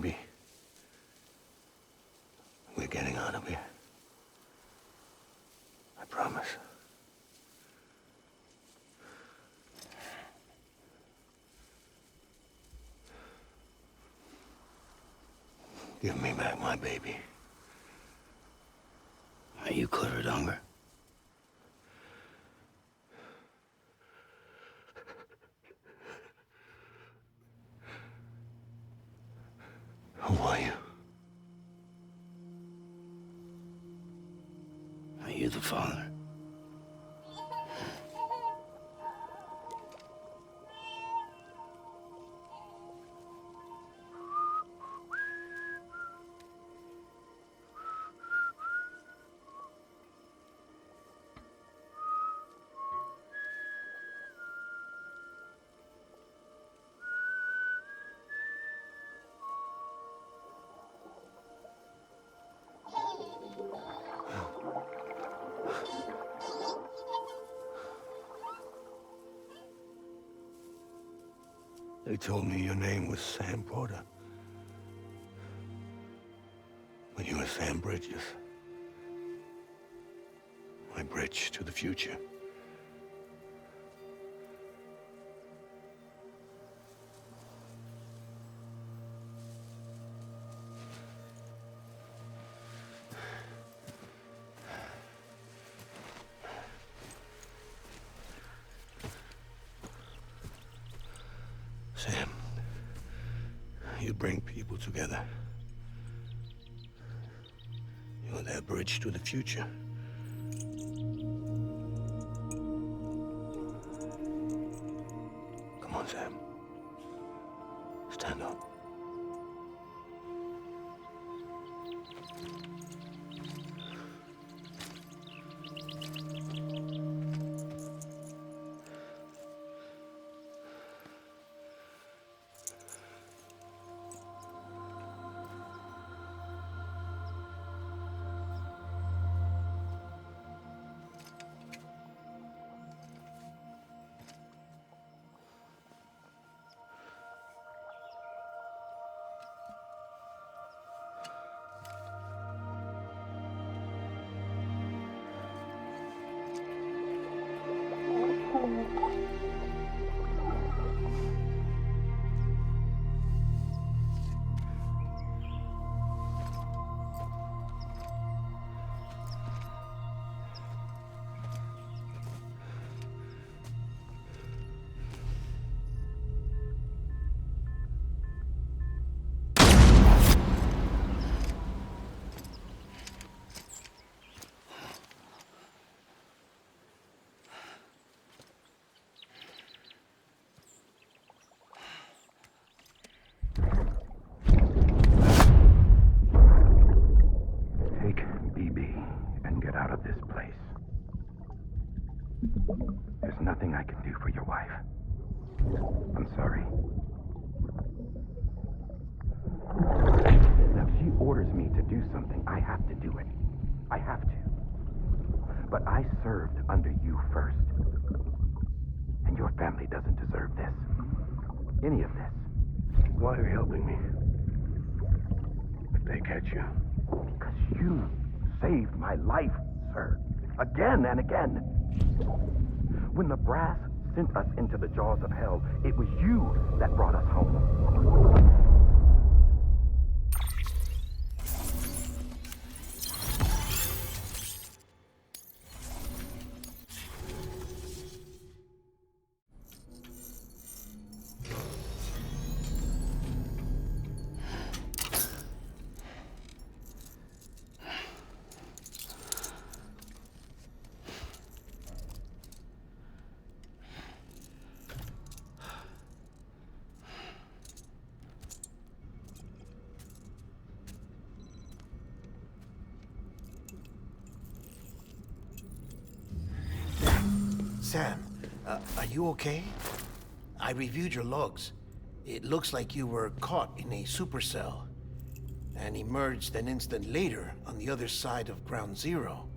baby. We're getting out of here. I promise. Give me back my baby. Are you clear of hunger? Who are you? Are you the father? They told me your name was Sam Porter. But you were Sam Bridges. My bridge to the future. Sam, you bring people together. You're their bridge to the future. Come on, Sam. Stand up. There's nothing I can do for your wife. I'm sorry. Now, if she orders me to do something, I have to do it. I have to. But I served under you first. And your family doesn't deserve this. Any of this. Why are you helping me? If they catch you. Because you saved my life, sir. Again and again. When the brass sent us into the jaws of hell, it was you that brought us home. Sam, are you okay? I reviewed your logs. It looks like you were caught in a supercell and emerged an instant later on the other side of Ground Zero.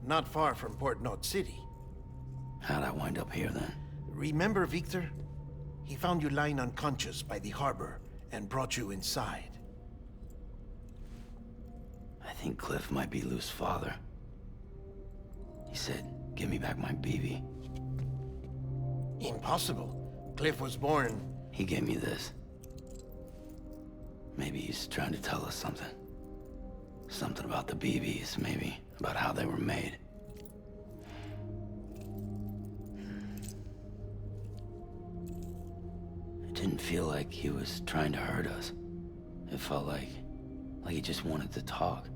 Not far from Port Knot City. How'd I wind up here then? Remember Victor? He found you lying unconscious by the harbor and brought you inside. I think Cliff might be Lou's father. He said, give me back my BB. Impossible. Cliff was born... He gave me this. Maybe he's trying to tell us something. Something about the BBs, maybe. About how they were made. It didn't feel like he was trying to hurt us. It felt like he just wanted to talk.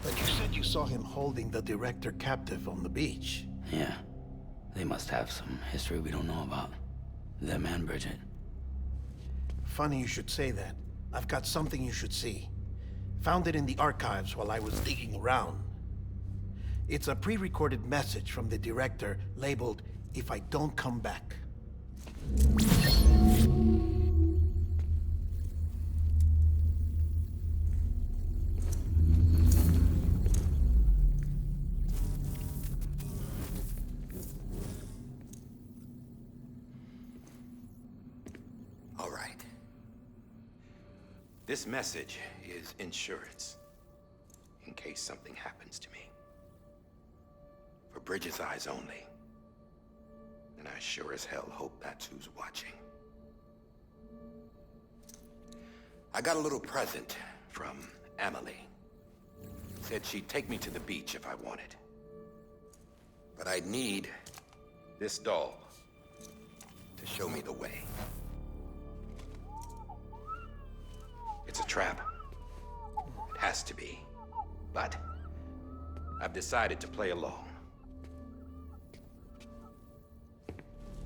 But you said you saw him holding the director captive on the beach. Yeah. They must have some history we don't know about. Them and Bridget. Funny you should say that. I've got something you should see. Found it in the archives while I was digging around. It's a pre-recorded message from the director labeled, "If I don't come back." All right. This message is insurance, in case something happens to me. For Bridget's eyes only. And I sure as hell hope that's who's watching. I got a little present from Emily. Said she'd take me to the beach if I wanted. But I'd need this doll to show me the way. It's a trap. It has to be. But I've decided to play along.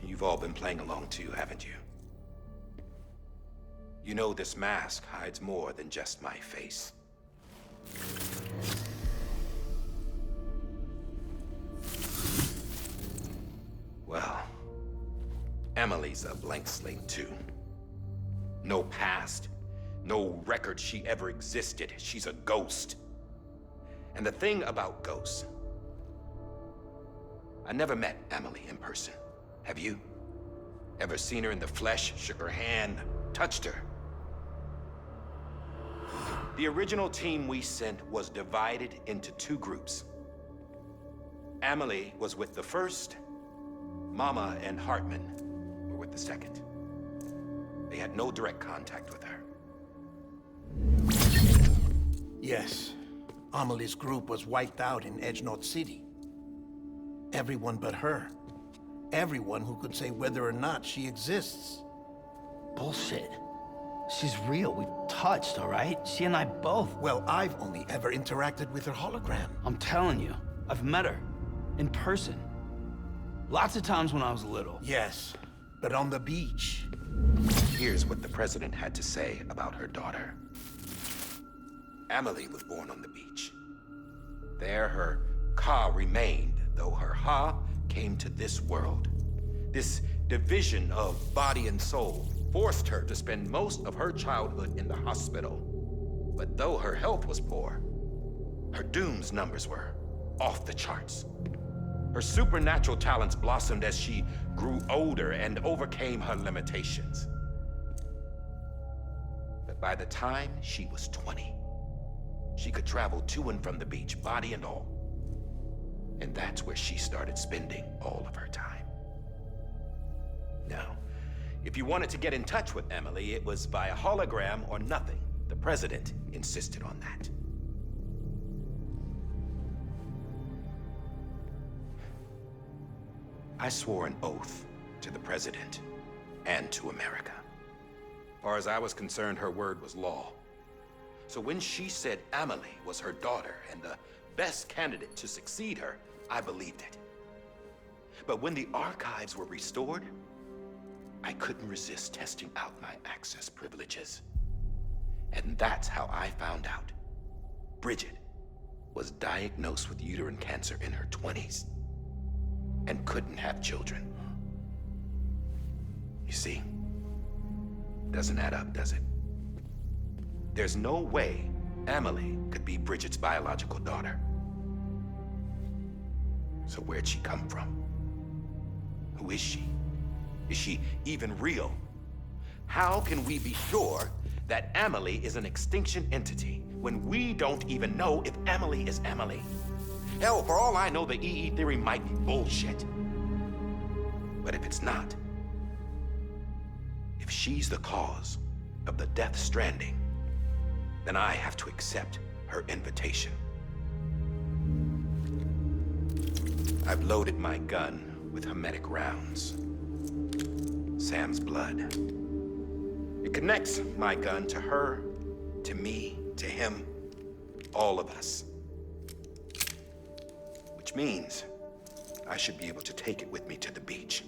You've all been playing along too, haven't you? You know this mask hides more than just my face. Well, Emily's a blank slate too. No past. No record she ever existed. She's a ghost. And the thing about ghosts, I never met Emily in person. Have you? Ever seen her in the flesh, shook her hand, touched her? The original team we sent was divided into two groups. Emily was with the first. Mama and Hartman were with the second. They had no direct contact with her. Yes. Amelie's group was wiped out in Edge Knot City. Everyone but her. Everyone who could say whether or not she exists. Bullshit. She's real. We've touched, all right? She and I both. Well, I've only ever interacted with her hologram. I'm telling you, I've met her. In person. Lots of times when I was little. Yes, but on the beach. Here's what the president had to say about her daughter. Emily was born on the beach. There her Ka remained, though her Ha came to this world. This division of body and soul forced her to spend most of her childhood in the hospital. But though her health was poor, her Doom's numbers were off the charts. Her supernatural talents blossomed as she grew older and overcame her limitations. But by the time she was 20, she could travel to and from the beach, body and all. And that's where she started spending all of her time. Now, if you wanted to get in touch with Emily, it was via hologram or nothing. The president insisted on that. I swore an oath to the president and to America. As far as I was concerned, her word was law. So when she said Emily was her daughter and the best candidate to succeed her, I believed it. But when the archives were restored, I couldn't resist testing out my access privileges. And that's how I found out Bridget was diagnosed with uterine cancer in her 20s and couldn't have children. You see, doesn't add up, does it? There's no way Emily could be Bridget's biological daughter. So where'd she come from? Who is she? Is she even real? How can we be sure that Amelie is an extinction entity when we don't even know if Amelie is Amelie. Hell, for all I know, the EE theory might be bullshit. But if it's not, if she's the cause of the Death Stranding, then I have to accept her invitation. I've loaded my gun with hermetic rounds. Sam's blood. It connects my gun to her, to me, to him, all of us. Which means I should be able to take it with me to the beach.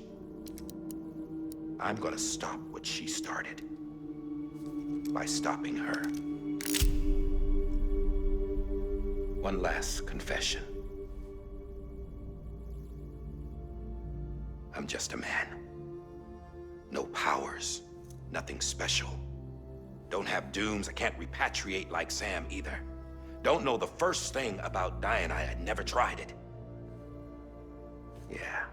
I'm gonna stop what she started by stopping her. One last confession. I'm just a man. No powers, nothing special. Don't have dooms, I can't repatriate like Sam either. Don't know the first thing about dying, I had never tried it. Yeah.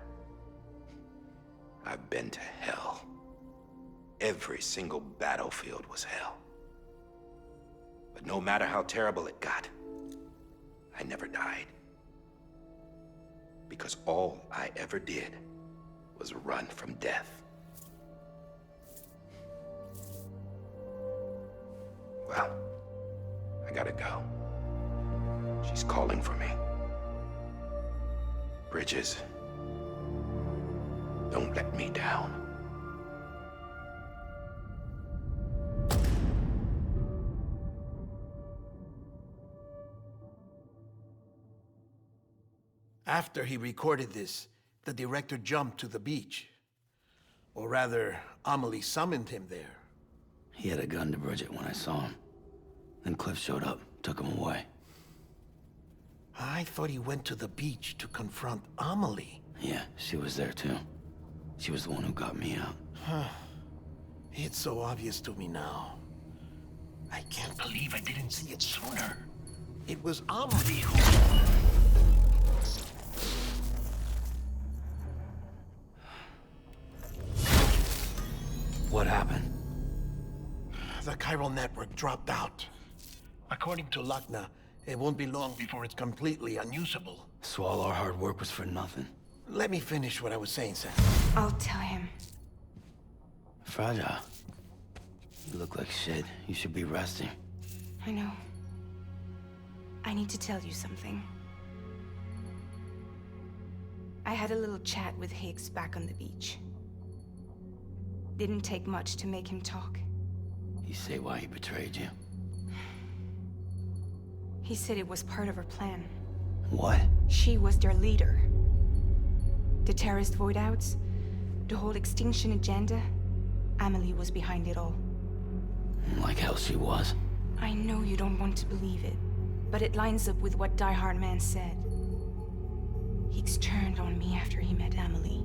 I've been to hell. Every single battlefield was hell. But no matter how terrible it got, I never died. Because all I ever did was run from death. Well, I gotta go. She's calling for me. Bridges, don't let me down. After he recorded this, the director jumped to the beach. Or rather, Amelie summoned him there. He had a gun to Bridget when I saw him. Then Cliff showed up, took him away. I thought he went to the beach to confront Amelie. Yeah, she was there too. She was the one who got me out. It's so obvious to me now. I can't believe I didn't see it sooner. It was Amelie who... What happened? The chiral network dropped out. According to Lakna, it won't be long before it's completely unusable. So all our hard work was for nothing. Let me finish what I was saying, Sam. I'll tell him. Fragile. You look like shit. You should be resting. I know. I need to tell you something. I had a little chat with Higgs back on the beach. Didn't take much to make him talk. You say why he betrayed you? He said it was part of her plan. What? She was their leader. The terrorist void-outs, the whole extinction agenda, Amelie was behind it all. Like hell she was. I know you don't want to believe it, but it lines up with what Die Hard Man said. Higgs turned on me after he met Amelie.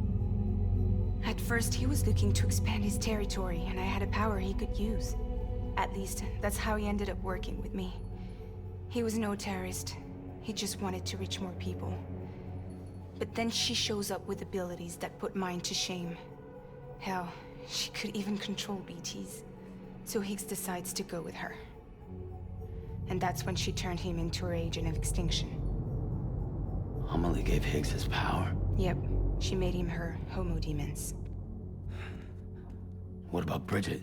At first, he was looking to expand his territory, and I had a power he could use. At least, that's how he ended up working with me. He was no terrorist. He just wanted to reach more people. But then she shows up with abilities that put mine to shame. Hell, she could even control BTs. So Higgs decides to go with her. And that's when she turned him into her agent of extinction. Amelie gave Higgs his power. Yep, she made him her Homo Demens. What about Bridget?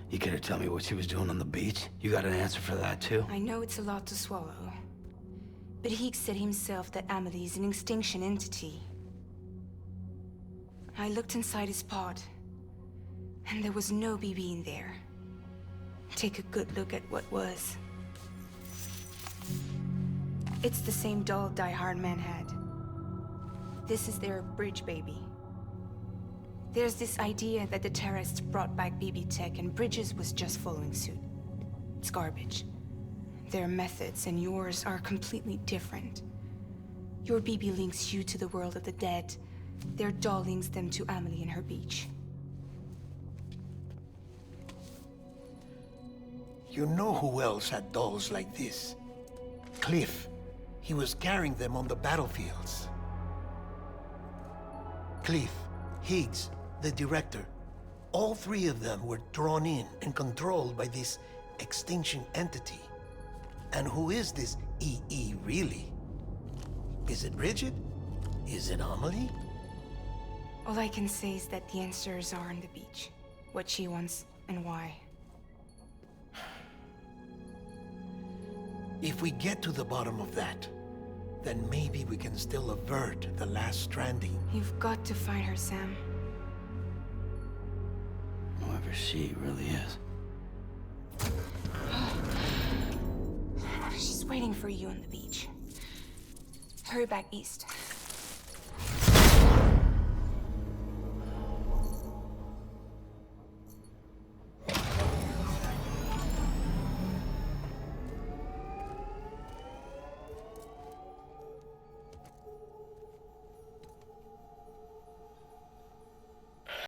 You care to tell me what she was doing on the beach? You got an answer for that too? I know it's a lot to swallow. But Higgs said himself that Amelie is an extinction entity. I looked inside his pod, and there was no BB in there. Take a good look at what was. It's the same doll Die Hard Man had. This is their bridge baby. There's this idea that the terrorists brought back BB tech and Bridges was just following suit. It's garbage. Their methods and yours are completely different. Your BB links you to the world of the dead. Their doll links them to Amelie and her beach. You know who else had dolls like this? Cliff. He was carrying them on the battlefields. Cliff, Higgs, the director. All three of them were drawn in and controlled by this extinction entity. And who is this EE really? Is it Bridget? Is it Amelie? All I can say is that the answers are on the beach. What she wants and why. If we get to the bottom of that, then maybe we can still avert the last stranding. You've got to find her, Sam. Whoever she really is. She's waiting for you on the beach. Hurry back east.